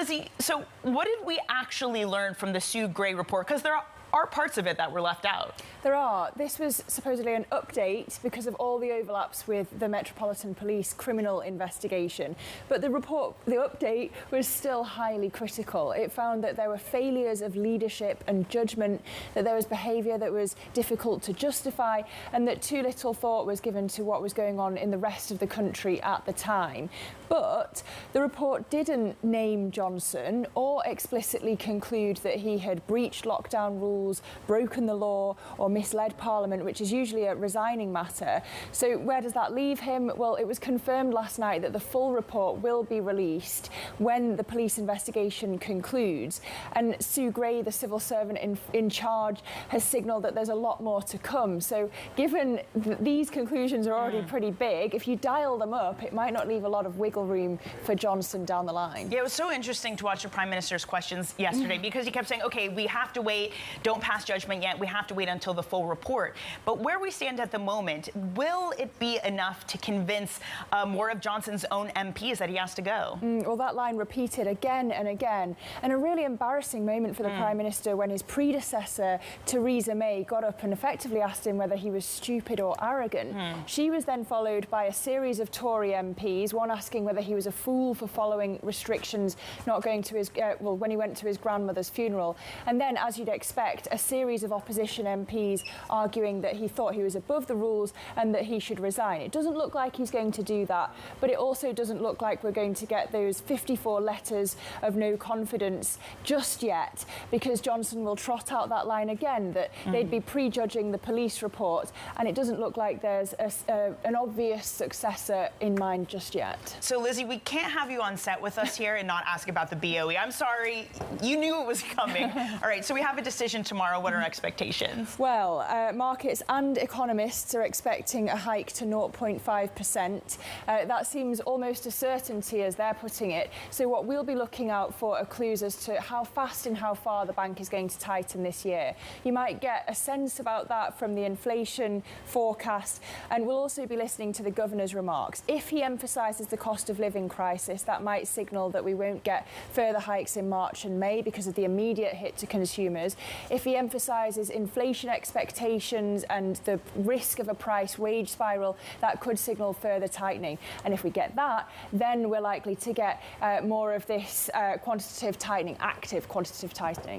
Lizzy, so what did we actually learn from the Sue Gray report? Because there are parts of it that were left out. There are. This was supposedly an update because of all the overlaps with the Metropolitan Police criminal investigation. But the update was still highly critical. It found that there were failures of leadership and judgment, that there was behaviour that was difficult to justify, and that too little thought was given to what was going on in the rest of the country at the time. But the report didn't name Johnson or explicitly conclude that he had breached lockdown rules, broken the law, or misled Parliament, which is usually a resigning matter. So where does that leave him? Well, it was confirmed last night that the full report will be released when the police investigation concludes. And Sue Gray, the civil servant in charge, has signalled that there's a lot more to come. So given these conclusions are already pretty big, if you dial them up, it might not leave a lot of wiggle room for Johnson down the line. Yeah, it was so interesting to watch the Prime Minister's questions yesterday because he kept saying, OK, we have to wait, don't pass judgment yet, we have to wait until the full report. But where we stand at the moment, will it be enough to convince more of Johnson's own MPs that he has to go? Well, that line repeated again and again, and a really embarrassing moment for the Prime Minister when his predecessor, Theresa May, got up and effectively asked him whether he was stupid or arrogant. She was then followed by a series of Tory MPs, one asking whether he was a fool for following restrictions, not going to his, when he went to his grandmother's funeral. And then, as you'd expect, a series of opposition MPs arguing that he thought he was above the rules and that he should resign. It doesn't look like he's going to do that, but it also doesn't look like we're going to get those 54 letters of no confidence just yet, because Johnson will trot out that line again, that they'd be prejudging the police report, and it doesn't look like there's an obvious successor in mind just yet. So, Lizzy, we can't have you on set with us here and not ask about the BOE. I'm sorry, you knew it was coming. All right, so we have a decision tomorrow. What are expectations? Well, markets and economists are expecting a hike to 0.5%. That seems almost a certainty as they're putting it. So what we'll be looking out for are clues as to how fast and how far the bank is going to tighten this year. You might get a sense about that from the inflation forecast, and we'll also be listening to the governor's remarks. If he emphasises the cost of living crisis, that might signal that we won't get further hikes in March and May because of the immediate hit to consumers. If he emphasises inflation expectations and the risk of a price-wage spiral, that could signal further tightening. And if we get that, then we're likely to get more of this quantitative tightening, active quantitative tightening.